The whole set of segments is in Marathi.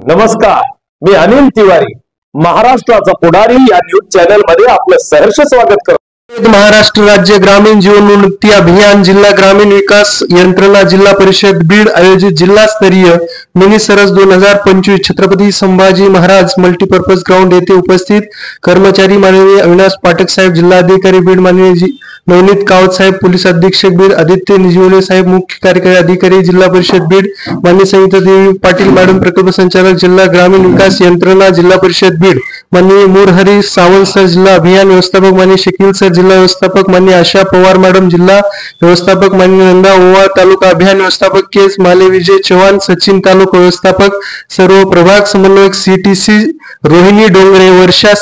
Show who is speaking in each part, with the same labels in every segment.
Speaker 1: नमस्कार, मी अनिल तिवारी, महाराष्ट्राचा पुढारी या न्यूज चॅनल मध्ये आपलं सहर्ष स्वागत करतो।
Speaker 2: महाराष्ट्र राज्य ग्रामीण जीवनोन्नती अभियान जिल्हा ग्रामीण विकास यंत्रणा जिल्हा परिषद बीड आयोजित जिल्हा स्तरीय मिनी सरस 2025 छत्रपती संभाजी महाराज मल्टीपर्पज ग्राउंड येथे उपस्थित कर्मचारी माननीय अविनाश पाठक साहेब, जिल्हाधिकारी बीड माननीय नवनीत कावत साहेब, पोलीस अधीक्षक बीड आदित्य निजीवले साहेब, मुख्य कार्यकारी अधिकारी जिल्हा परिषद बीड माननीय संगीता देवी पाटील मॅडम, प्रकल्प संचालक जिल्हा ग्रामीण विकास यंत्रणा जिल्हा परिषद बीड माननीय मुरहरी सावंत सर, जिल्हा अभियान व्यवस्थापक माननीय शकील सर, जिल्हा व्यवस्थापक माननीय आशा पवार मॅडम, जिल्हा व्यवस्थापक माननीय नंदा ओवाळ, तालुका अभियान व्यवस्थापक केस माले विजय चव्हाण, सचिन तालुका व्यवस्थापक, सर्व प्रभाग समन्वयक सीटीसी रोहिणी डोंगरे, वर्षा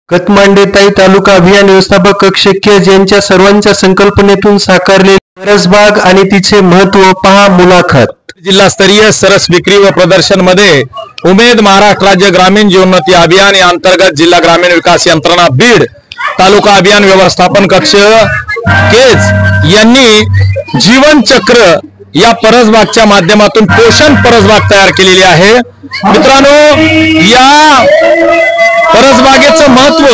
Speaker 2: कतमांडेताई, तालुका अभियान व्यवस्थापक कक्ष केस यांच्या सर्वांच्या संकल्पनेतून साकारलेले परसबाग आणि तिचे महत्व पहा मुलाखत।
Speaker 3: जिल्हास्तरीय सरस विक्री व प्रदर्शन मध्ये उमेद महाराष्ट्र राज्य ग्रामीण जीवनोन्नती अभियान या अंतर्गत जिल्हा ग्रामीण विकास यंत्रणा बीड तालुका अभियान व्यवस्थापन कक्ष केज यांनी जीवन चक्र या परसबागच्या माध्यमातून पोषण परसबाग तयार केलेली आहे। मित्रांनो, या परसबागेचं महत्व,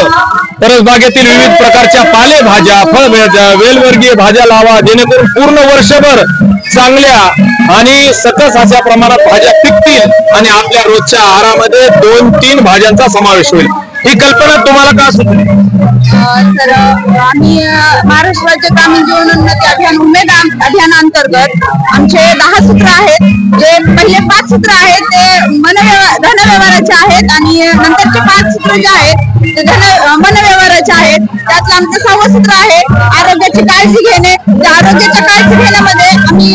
Speaker 3: परसबागेतील विविध प्रकारच्या पालेभाज्या, फळभाज्या, वेलवर्गीय भाज्या लावा, जेणेकरून पूर्ण वर्षभर चांगल्या आणि सकस अशा प्रमाणात भाज्या पिकतील आणि आपल्या रोजच्या आहारामध्ये 2-3 भाज्यांचा समावेश होईल। ही कल्पना तुम्हाला का सुचली?
Speaker 4: तर आम्ही महाराष्ट्र राज्य ग्रामीण जीवनोन्नती अभियान उमेद अभियानांतर्गत आमचे 10 सूत्र आहेत। जे पहिले 5 सूत्र आहेत ते धनव्यवहाराचे आहेत आणि नंतरचे 5 सूत्र जे आहेत ते मनव्यवहाराचे आहेत। त्यातलं आमचं 6वं सूत्र आहे आरोग्याची काळजी घेणे। त्या आरोग्याच्या काळजी घेण्यामध्ये आम्ही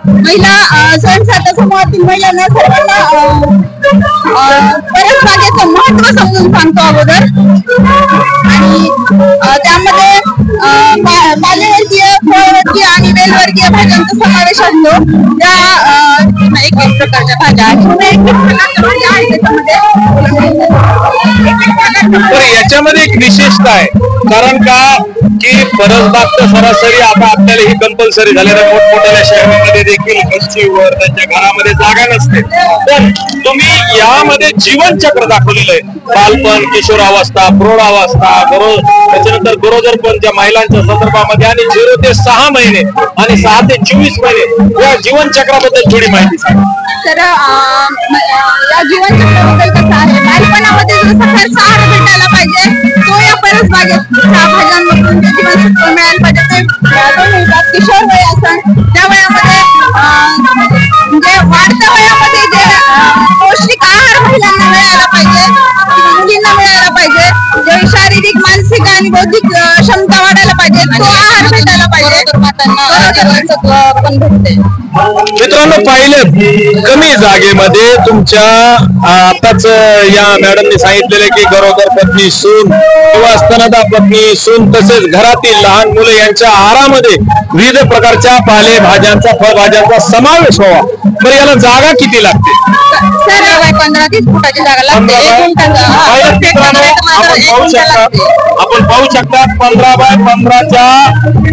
Speaker 4: महिला स्वयंसहायता समूहातील महिलांना सर्वांना परसबागेचं महत्व समजून सांगतो अगोदर, आणि त्यामध्ये पालेवर्गीय, फळवर्गीय आणि वेलवर्गीय भाज्यांचा समावेश असतो। त्या एक प्रकारच्या भाज्या आहेत त्याच्यामध्ये।
Speaker 3: याच्यामध्ये एक विशेषता आहे, कारण का की परसबाग तर सरासरी आता आपल्याला ही कंपल्सरी झालेल्या मोठमोठ्या शहरांमध्ये देखील गच्चीवर त्यांच्या घरामध्ये जागा नसते, पण तुम्ही यामध्ये जीवन चक्र दाखवलेलं आहे। बालपण, किशोरावस्था, प्रौढावस्था, त्याच्यानंतर गरोदरपण ज्या महिलांच्या संदर्भामध्ये आणि 0 ते 6 महिने आणि 6 ते 24 महिने या जीवन चक्राबद्दल थोडी माहिती सांगा।
Speaker 4: तर या जीवन चक्राबद्दल कसं आहे, बालपणामध्ये जो सखल आहार भेटायला पाहिजे तो या परसबागेच्या भाज्यांमधून जीवनसत्व मिळायला पाहिजे। ते किशोर वय असेल त्या वयामध्ये म्हणजे वाढत्या वयामध्ये जे पौष्टिक आहार महिलांना मिळायला पाहिजे, मुलींना मिळायला पाहिजे, जे शारीरिक, मानसिक आणि बौद्धिक क्षमता वाढायला पाहिजे तो आहार भेटायला पाहिजे, पण भेटते।
Speaker 3: मित्रांनो, पाहिलं कमी जागेमध्ये तुमच्या आताच या मॅडमने सांगितलेले की गरोदर पत्नी, सून किंवा स्तनदा पत्नी, सून तसेच घरातील लहान मुलं यांच्या आहारामध्ये विविध प्रकारच्या पालेभाज्यांचा, फळभाज्यांचा समावेश व्हावा। बरं, याला जागा किती लागते?
Speaker 4: सर 15-30 फुटाची जागा लागते।
Speaker 3: आपण पाहू शकता 15 बाय 15च्या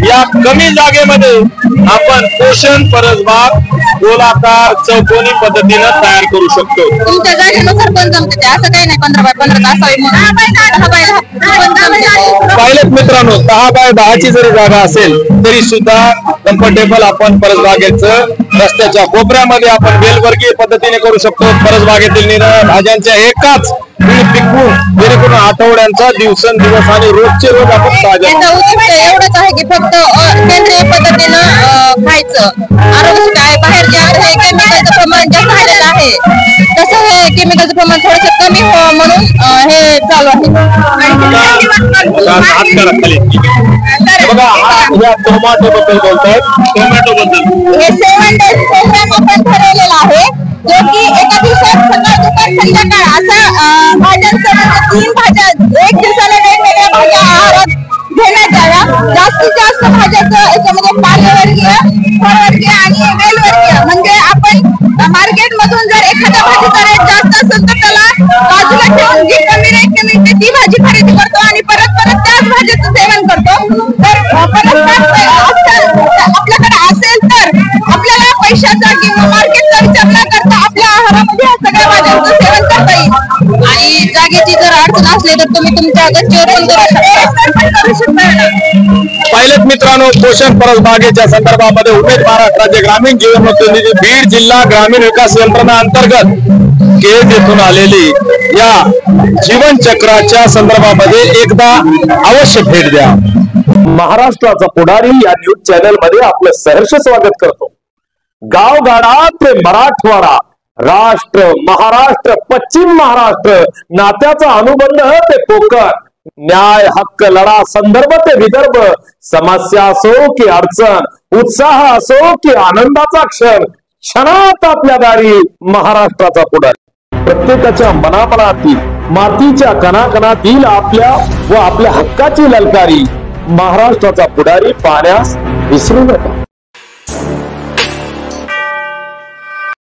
Speaker 3: या कमी जागेमध्ये आपण पोषण परसबाग गोलाकार चौकोनी पद्धतीनं तयार करू शकतो।
Speaker 4: तुमच्या जागेनुसार पण जमते, असं काही नाही 15 बाय 15 असावी
Speaker 3: पाहिलेत मित्रांनो, 10 बाय 10ची जरी जागा असेल तरी सुद्धा कम्फर्टेबल आपण परसबागेचं रस्त्याच्या कोपऱ्यामध्ये आपण वेलवर्गीय पद्धतीने करू शकतो। परसबागेतील निराळ्या भाज्यांच्या एकाच पिकवून जेणेकरून आठवड्यांचा दिवसेंदिवस आणि रोजचे रोज आपण ताज्या।
Speaker 4: एवढंच आहे की फक्त सेंद्रिय पद्धतीनं खायचं। आरोग्य काय बाहेर जे आहे केमिकलचं प्रमाण जास्त झालेलं आहे, तसं हे केमिकलचं प्रमाण थोडंसं कमी व्हावं म्हणून हे चालू आहे।
Speaker 3: बघा, या टोमॅटो बद्दल बोलतायत, टोमॅटो बद्दल
Speaker 4: हे 7 days प्रोग्राम आपण ठरवलेला आहे, जो की एका दिवसात सकाळ दुपार संध्याकाळ असं भाज्यांचं 3 भाज्या एक दिवसाला वेगवेगळ्या भाज्या आहारात घेण्यात याव्या। जास्तीत जास्त भाज्याचं याच्यामध्ये पालेवर्गीय, फळवर्गीय आणि वेलवर्गीय, म्हणजे आपण मार्केटमधून जर एखाद्या भाजीचा रेट जास्त असेल तर त्याला बाजूला ठेवून जी कमी रेटने मिळते ती भाजी खरेदी करतो आणि परत त्याच भाजीचं सेवन करतो। तर परत आपल्याकडे असेल तर आपल्याला पैशाचा किंवा मार्केटचा विचार न करता आपल्या आहारामध्ये ह्या सगळ्या भाज्यांचा जागेची जर अडचण असली तर तुम्ही तुमच्या गच्चीवर पण करू शकता.
Speaker 3: पाहिलेत मित्रांनो, पोषण परसबागेच्या संदर्भामध्ये उमेद महाराष्ट्र राज्य ग्रामीण जीवनोन्नती निधी बीड जिल्हा ग्रामीण विकास यंत्रणा अंतर्गत केज येथून आलेली या जीवन चक्राच्या संदर्भामध्ये एकदा अवश्य भेट द्या.
Speaker 1: महाराष्ट्राचा पुढारी या न्यूज चॅनल मध्ये आपलं सहर्ष स्वागत करतो. गावगाडा ते मराठवाडा, राष्ट्र महाराष्ट्र, पश्चिम महाराष्ट्र, नात्याचा अनुबंध ते कोकण, न्याय हक्क लढा संदर्भ ते विदर्भ, समस्या असो की अडचण, उत्साह असो की आनंदाचा क्षण, क्षणात आपल्या दारी महाराष्ट्राचा पुढारी. प्रत्येकाच्या मनामनातील मातीच्या कणाकणातील आपल्या व आपल्या हक्काची ललकारी महाराष्ट्राचा पुढारी पाहण्यास विसरू नका.